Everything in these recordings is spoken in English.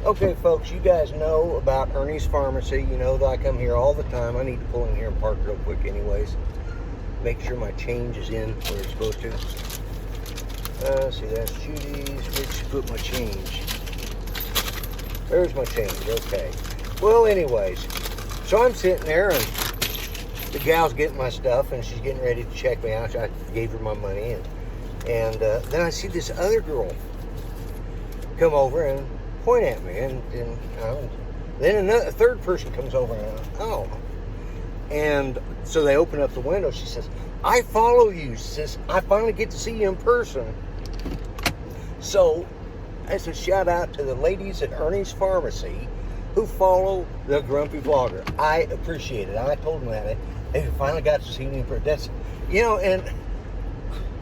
Okay, folks, you guys know about Ernie's Pharmacy. You know that I come here all the time. I need to pull in here and park real quick anyways. Make sure my change is in where it's supposed to. See, that's Judy's. Where'd she put my change? There's my change. Okay. Well, anyways, so I'm sitting there and the gal's getting my stuff and she's getting ready to check me out. I gave her my money and then I see this other girl come over and point at me, and then a third person comes over and and so they open up the window. She says, "I follow you." She says, "I finally get to see you in person." So that's a shout out to the ladies at Ernie's Pharmacy who follow the Grumpy Vlogger. I appreciate it. I told them that they finally got to see me in person. That's, and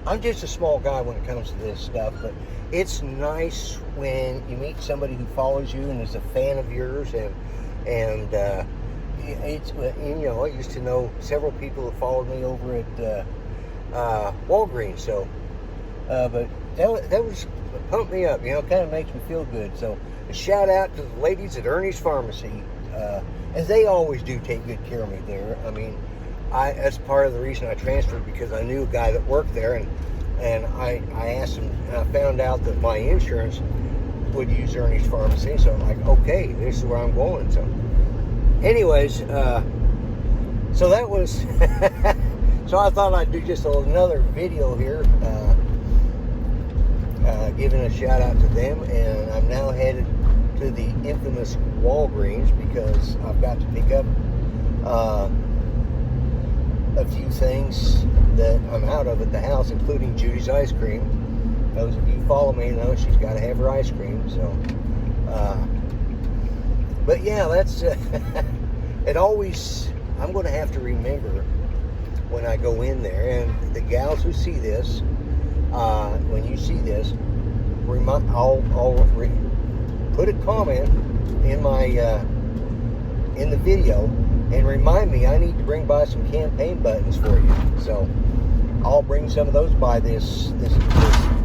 I'm just a small guy when it comes to this stuff, but it's nice when you meet somebody who follows you and is a fan of yours, and it's, I used to know several people that followed me over at Walgreens, so but that was pumped me up, kind of makes me feel good. So a shout out to the ladies at Ernie's Pharmacy, as they always do take good care of me there. I mean, that's part of the reason I transferred, because I knew a guy that worked there, and I asked him, and I found out that my insurance would use Ernie's Pharmacy, so I'm like, okay, this is where I'm going. So anyways, so that was so I thought I'd do just another video here, giving a shout out to them, and I'm now headed to the infamous Walgreens because I've got to pick up a few things that I'm out of at the house, including Judy's ice cream. Those of you who follow me know she's got to have her ice cream. So, but yeah, that's it. Always, I'm going to have to remember when I go in there, and the gals who see this, when you see this, I'll put a comment in my in the video and remind me I need to bring by some campaign buttons for you. So I'll bring some of those by this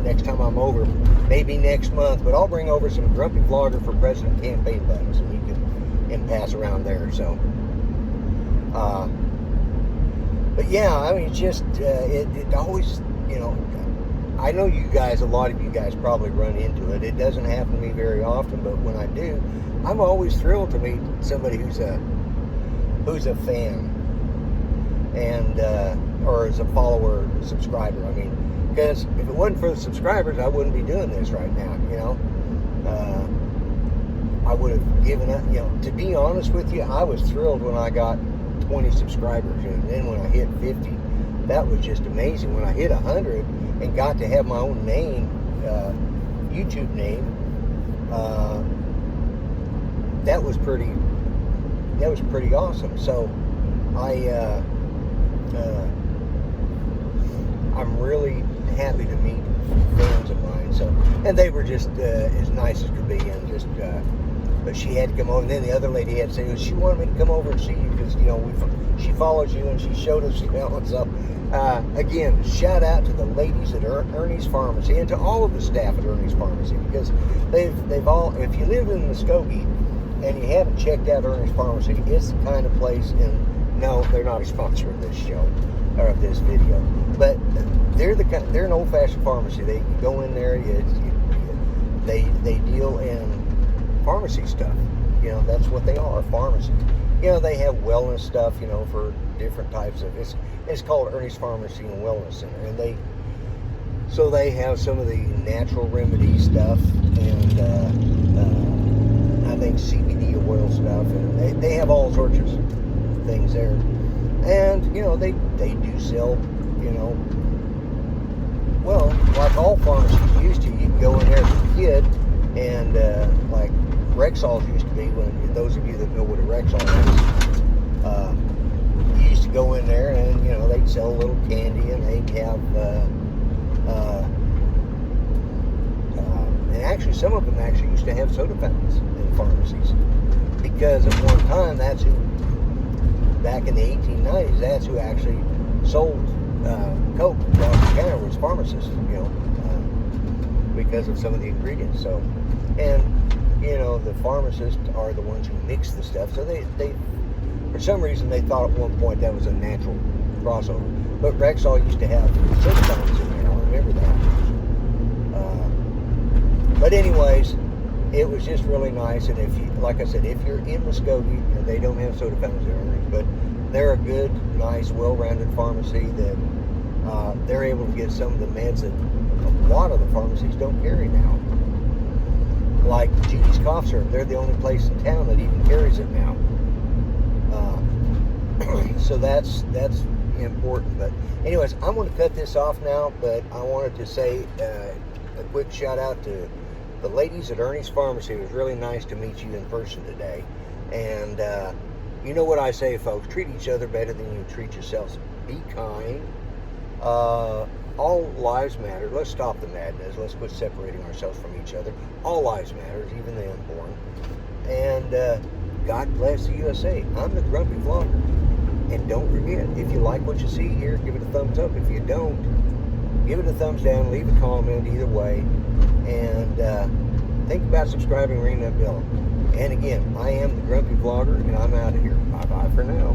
next time I'm over, maybe next month, but I'll bring over some Grumpy Vlogger for President campaign buttons, and you can pass around there. So but yeah, I mean, just it always, I know you guys, a lot of you guys probably run into it. It doesn't happen to me very often, but when I do, I'm always thrilled to meet somebody who's a fan, and or as a follower, subscriber. I mean, because if it wasn't for the subscribers, I wouldn't be doing this right now. I would have given up. To be honest with you, I was thrilled when I got 20 subscribers, and then when I hit 50, that was just amazing. When I hit 100 and got to have my own name, YouTube name, that was pretty awesome. So I'm really happy to meet fans of mine. So, and they were just as nice as could be, and just but she had to come over, and then the other lady had to say, she wanted me to come over and see you because she follows you and she showed us, and so again, shout out to the ladies at Ernie's Pharmacy and to all of the staff at Ernie's Pharmacy, because they've all, if you live in Muskogee and you haven't checked out Ernie's Pharmacy, it's the kind of place, and no, they're not a sponsor of this show or of this video, but they're an old-fashioned pharmacy. They go in there, they deal in pharmacy stuff. That's what they are, pharmacy. They have wellness stuff, for different types of, it's called Ernie's Pharmacy and Wellness Center, and they have some of the natural remedy stuff, and I think CBD oil stuff, and they have all sorts of things there. And they do sell, well, like all pharmacies used to. You can go in there as a kid, and like Rexall's used to be, when those of you that know what a Rexall is, you used to go in there and they'd sell a little candy, and they'd have and actually some of them actually used to have soda fountains in pharmacies, because at one time that's who, back in the 1890s, that's who actually sold Coke across the counter, was pharmacists, because of some of the ingredients. So, and you know, the pharmacists are the ones who mix the stuff. So they for some reason, they thought at one point that was a natural crossover. But Rexall used to have soda fountains in there. I remember that. But anyways, it was just really nice. And if you, like I said, if you're in Muskogee, they don't have soda fountains there, but they're a good, nice, well-rounded pharmacy that they're able to get some of the meds that a lot of the pharmacies don't carry now. Like Judy's cough syrup, they're the only place in town that even carries it now. So that's important. But anyways, I'm going to cut this off now, but I wanted to say a quick shout out to the ladies at Ernie's Pharmacy. It was really nice to meet you in person today. And you know what I say, folks, treat each other better than you treat yourselves. Be kind. All lives matter. Let's stop the madness. Let's quit separating ourselves from each other. All lives matter, even the unborn. And God bless the USA. I'm the Grumpy Vlogger. And don't forget, if you like what you see here, give it a thumbs up. If you don't, give it a thumbs down. Leave a comment either way. And think about subscribing, ringing that bell. And again, I am the Grumpy Vlogger, and I'm out of here. Bye-bye for now.